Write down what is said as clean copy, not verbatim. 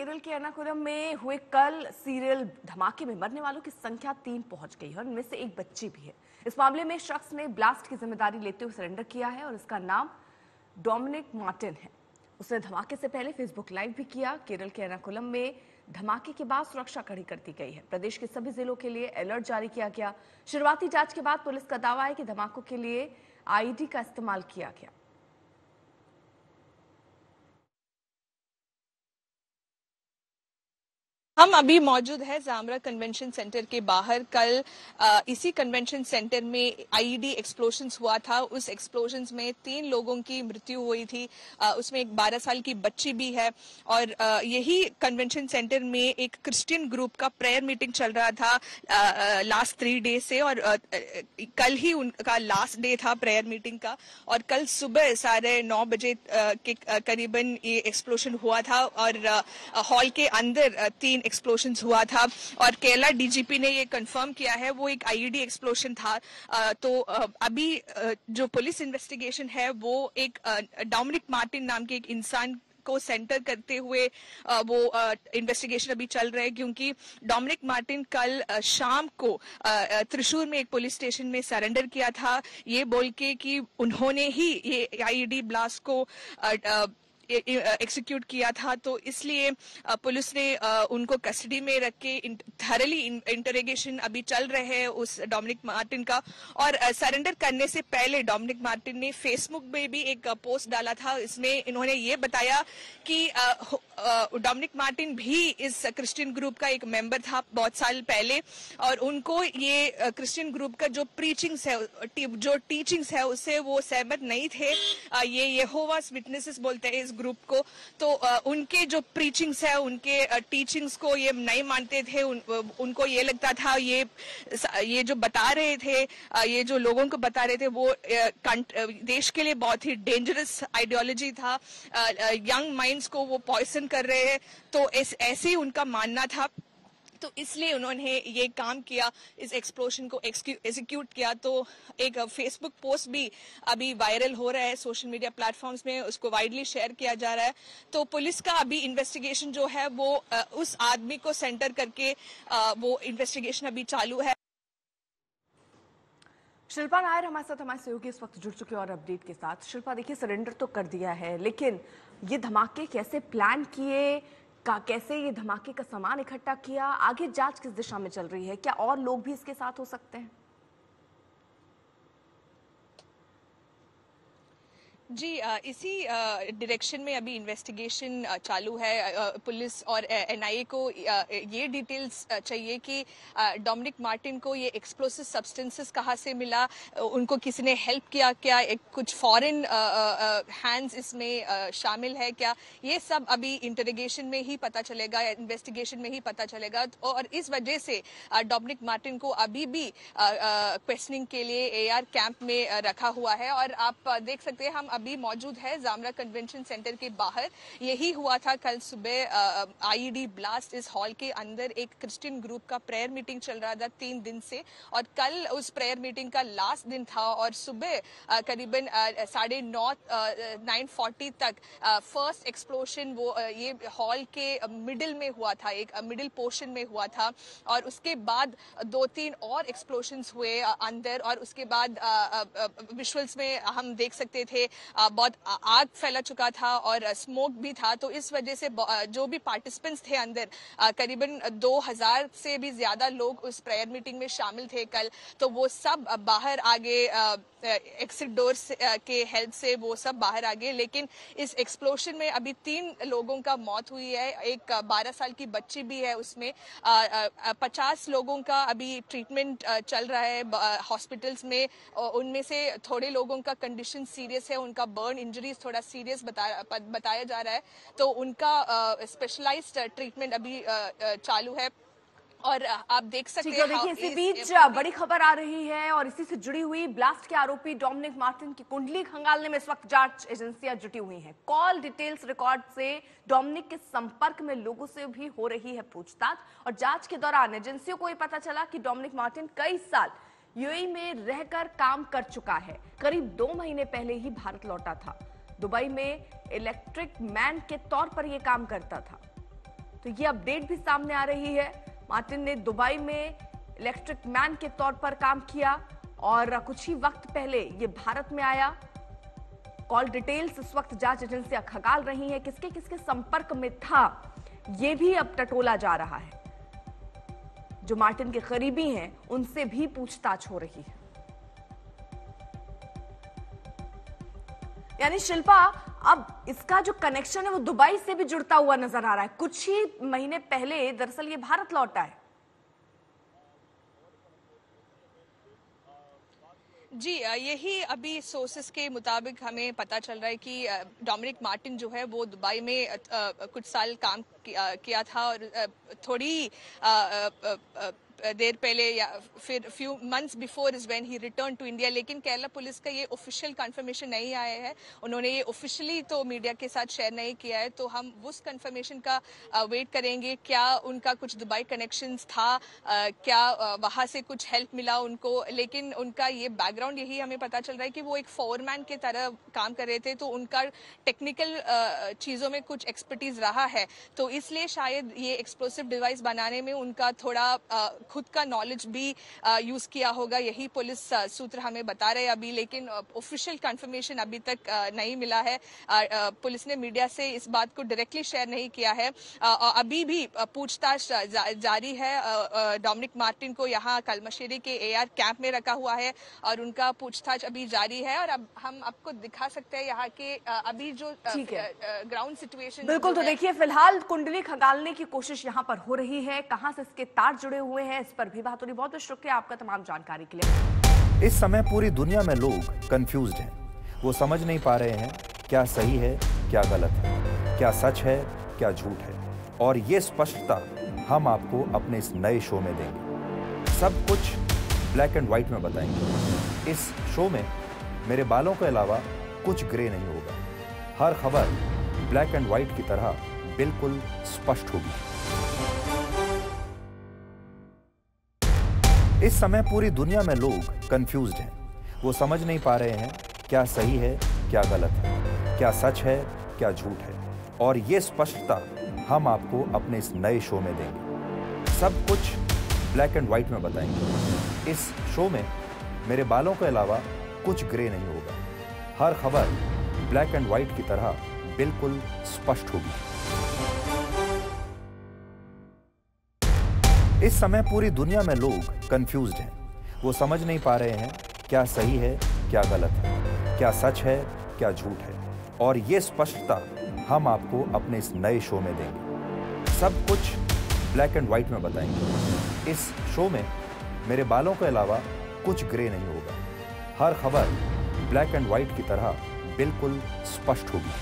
केरल के एर्नाकुलम में हुए कल सीरियल धमाके में मरने वालों की संख्या 3 पहुंच गई है और इनमें से एक बच्ची भी है। इस मामले में शख्स ने ब्लास्ट की जिम्मेदारी लेते हुए सरेंडर किया है और इसका नाम डोमिनिक मार्टिन है। उसने धमाके से पहले फेसबुक लाइव भी किया। केरल के एर्नाकुलम में धमाके के बाद सुरक्षा कड़ी कर दी गई है। प्रदेश के सभी जिलों के लिए अलर्ट जारी किया गया। शुरुआती जांच के बाद पुलिस का दावा है कि धमाकों के लिए आईईडी का इस्तेमाल किया गया। हम अभी मौजूद है जामरा कन्वेंशन सेंटर के बाहर। कल इसी कन्वेंशन सेंटर में आईईडी एक्सप्लोजन्स हुआ था। उस एक्सप्लोजन्स में 3 लोगों की मृत्यु हुई थी। उसमें एक 12 साल की बच्ची भी है। और यही कन्वेंशन सेंटर में एक क्रिश्चियन ग्रुप का प्रेयर मीटिंग चल रहा था लास्ट 3 डे से, और कल ही उनका लास्ट डे था प्रेयर मीटिंग का। और कल सुबह 9:30 बजे के करीबन ये एक्सप्लोजन हुआ था और हॉल के अंदर 3 एक्सप्लोजन हुआ था। और केरला डीजीपी ने ये कंफर्म किया है वो एक आईईडी एक्सप्लोजन था। तो अभी जो पुलिस इन्वेस्टिगेशन है वो एक डोमिनिक मार्टिन नाम के एक इंसान को सेंटर करते हुए वो इन्वेस्टिगेशन अभी चल रहा है, क्योंकि डोमिनिक मार्टिन कल शाम को त्रिशूर में एक पुलिस स्टेशन में सरेंडर किया था, ये बोल के कि उन्होंने ही ये आईईडी ब्लास्ट को एक्सिक्यूट किया था। तो इसलिए पुलिस ने उनको कस्टडी में रख के थरली इंटरोगेशन अभी चल रहे हैं उस डोमिनिक मार्टिन का। और सरेंडर करने से पहले डोमिनिक मार्टिन ने फेसबुक में भी एक पोस्ट डाला था। इसमें इन्होंने ये बताया कि डोमिनिक मार्टिन भी इस क्रिश्चियन ग्रुप का एक मेंबर था बहुत साल पहले, और उनको ये क्रिश्चियन ग्रुप का जो प्रीचिंग्स है, जो टीचिंग्स है, उससे वो सहमत नहीं थे। ये यहोवास विटनेसेस बोलते हैं इस ग्रुप को। तो उनके जो प्रीचिंग्स है, उनके टीचिंग्स को ये नहीं मानते थे। उनको ये लगता था ये जो बता रहे थे, ये जो लोगों को बता रहे थे वो देश के लिए बहुत ही डेंजरस आइडियोलॉजी था। यंग माइंड्स को वो पॉइजन कर रहे हैं। तो ऐसे ही उनका मानना था। तो इसलिए उन्होंने ये काम किया, इस एक्सप्लोजन को एग्जीक्यूट किया। तो एक फेसबुक पोस्ट भी अभी वायरल हो रहा है सोशल मीडिया प्लेटफॉर्म्स में, उसको वाइडली शेयर किया जा रहा है। तो पुलिस का अभी इन्वेस्टिगेशन जो है वो उस आदमी को सेंटर करके वो इन्वेस्टिगेशन अभी चालू है। शिल्पा नायर हमारे साथ, हमारे सहयोगी इस वक्त जुड़ चुके और अपडेट के साथ। शिल्पा, देखिए सरेंडर तो कर दिया है, लेकिन ये धमाके कैसे प्लान किए, कैसे ये धमाके का सामान इकट्ठा किया, आगे जांच किस दिशा में चल रही है? क्या और लोग भी इसके साथ हो सकते हैं? जी, इसी डायरेक्शन में अभी इन्वेस्टिगेशन चालू है। पुलिस और एनआईए को ये डिटेल्स चाहिए कि डोमिनिक मार्टिन को ये एक्सप्लोसिव सब्सटेंसेस कहाँ से मिला, उनको किसी ने हेल्प किया क्या, कुछ फॉरेन हैंड्स इसमें शामिल है क्या, ये सब अभी इंटरोगेशन में ही पता चलेगा, इन्वेस्टिगेशन में ही पता चलेगा। और इस वजह से डोमिनिक मार्टिन को अभी भी क्वेश्चनिंग के लिए एआर कैंप में रखा हुआ है। और आप देख सकते हैं हम अभी मौजूद है जामरा कन्वेंशन सेंटर के बाहर। यही हुआ था कल सुबह आईईडी ब्लास्ट। इस हॉल के अंदर एक क्रिश्चियन ग्रुप का प्रेयर मीटिंग चल रहा था 3 दिन से, और कल उस प्रेयर मीटिंग का लास्ट दिन था। और सुबह करीबन 9:40 तक फर्स्ट एक्सप्लोजन वो ये हॉल के मिडिल में हुआ था, एक मिडिल पोर्शन में हुआ था। और उसके बाद 2-3 और एक्सप्लोजन्स हुए अंदर, और उसके बाद विजुअल्स में हम देख सकते थे बहुत आग फैला चुका था और स्मोक भी था। तो इस वजह से जो भी पार्टिसिपेंट्स थे अंदर, करीबन 2000 से भी ज्यादा लोग उस प्रेयर मीटिंग में शामिल थे कल। तो वो सब बाहर आ गए, एग्जिट डोर के हेल्प से वो सब बाहर आ गए। लेकिन इस एक्सप्लोजन में अभी 3 लोगों का मौत हुई है, एक 12 साल की बच्ची भी है उसमें। 50 लोगों का अभी ट्रीटमेंट चल रहा है हॉस्पिटल्स में। उनमें से थोड़े लोगों का कंडीशन सीरियस है, उनका बर्न इंजरीज थोड़ा सीरियस बताया जा रहा है। तो उनका स्पेशलाइज्ड ट्रीटमेंट अभी चालू है। और आप देख सकते हैं देखिए इसी बीच बड़ी खबर आ रही है और इसी से जुड़ी हुई ब्लास्ट के आरोपी डोमिनिक मार्टिन की कुंडली खंगालने में इस वक्त जांच एजेंसियां जुटी हुई हैं। कॉल डिटेल्स रिकॉर्ड से डोमिनिक के संपर्क में लोगों से भी हो रही है पूछताछ, और जांच के दौरान एजेंसियों को ये पता चला कि डोमिनिक मार्टिन कई साल यूएई में रहकर काम कर चुका है। करीब 2 महीने पहले ही भारत लौटा था। दुबई में इलेक्ट्रिक मैन के तौर पर यह काम करता था। तो ये अपडेट भी सामने आ रही है। मार्टिन ने दुबई में इलेक्ट्रिक मैन के तौर पर काम किया और कुछ ही वक्त पहले ये भारत में आया। कॉल डिटेल्स इस वक्त जांच एजेंसियां खंगाल रही हैं। किसके किसके संपर्क में था ये भी अब टटोला जा रहा है। जो मार्टिन के करीबी हैं उनसे भी पूछताछ हो रही है। यानी शिल्पा, अब इसका जो कनेक्शन है वो दुबई से भी जुड़ता हुआ नजर आ रहा है। कुछ ही महीने पहले दरअसल ये भारत लौटा है। जी, यही अभी सोर्सेस के मुताबिक हमें पता चल रहा है कि डोमिनिक मार्टिन जो है वो दुबई में कुछ साल काम किया था और थोड़ी देर पहले या फिर few months before is when he return to India. लेकिन केरला पुलिस का ये ऑफिशियल कंफर्मेशन नहीं आया है। उन्होंने ये ऑफिशियली तो मीडिया के साथ शेयर नहीं किया है, तो हम उस कंफर्मेशन का वेट करेंगे। क्या उनका कुछ दुबई कनेक्शंस था, क्या वहां से कुछ हेल्प मिला उनको। लेकिन उनका ये बैकग्राउंड यही हमें पता चल रहा है कि वो एक फोरमैन की तरह काम कर रहे थे, तो उनका टेक्निकल चीजों में कुछ एक्सपर्टीज रहा है। तो इसलिए शायद ये एक्सप्लोसिव डिवाइस बनाने में उनका थोड़ा खुद का नॉलेज भी यूज किया होगा, यही पुलिस सूत्र हमें बता रहे हैं अभी। लेकिन ऑफिशियल कंफर्मेशन अभी तक नहीं मिला है। पुलिस ने मीडिया से इस बात को डायरेक्टली शेयर नहीं किया है। अभी भी पूछताछ जारी है। डोमिनिक मार्टिन को यहाँ कलमशेरी के एआर कैंप में रखा हुआ है और उनका पूछताछ अभी जारी है। और अब हम आपको दिखा सकते हैं यहाँ के अभी जो ग्राउंड सिचुएशन। बिल्कुल, तो देखिए फिलहाल कुंडली खंगालने की कोशिश यहाँ पर हो रही है। कहाँ से इसके तार जुड़े हुए हैं इस पर भी बात हो रही। बहुत बहुत शुक्रिया आपका तमाम जानकारी के लिए। इस समय पूरी दुनिया में लोग कंफ्यूज्ड हैं। वो समझ नहीं पा रहे हैं क्या सही है क्या गलत है, क्या सच है क्या झूठ है। और ये स्पष्टता हम आपको अपने इस नए शो में देंगे। सब कुछ ब्लैक एंड व्हाइट में बताएंगे। इस शो में मेरे बालों के अलावा कुछ ग्रे नहीं होगा। हर खबर ब्लैक एंड व्हाइट की तरह बिल्कुल स्पष्ट होगी। इस समय पूरी दुनिया में लोग कंफ्यूज्ड हैं। वो समझ नहीं पा रहे हैं क्या सही है क्या गलत है, क्या सच है क्या झूठ है। और ये स्पष्टता हम आपको अपने इस नए शो में देंगे। सब कुछ ब्लैक एंड व्हाइट में बताएंगे। इस शो में मेरे बालों के अलावा कुछ ग्रे नहीं होगा। हर खबर ब्लैक एंड व्हाइट की तरह बिल्कुल स्पष्ट होगी। इस समय पूरी दुनिया में लोग कंफ्यूज्ड हैं। वो समझ नहीं पा रहे हैं क्या सही है क्या गलत है, क्या सच है क्या झूठ है। और ये स्पष्टता हम आपको अपने इस नए शो में देंगे। सब कुछ ब्लैक एंड व्हाइट में बताएंगे। इस शो में मेरे बालों के अलावा कुछ ग्रे नहीं होगा। हर खबर ब्लैक एंड व्हाइट की तरह बिल्कुल स्पष्ट होगी।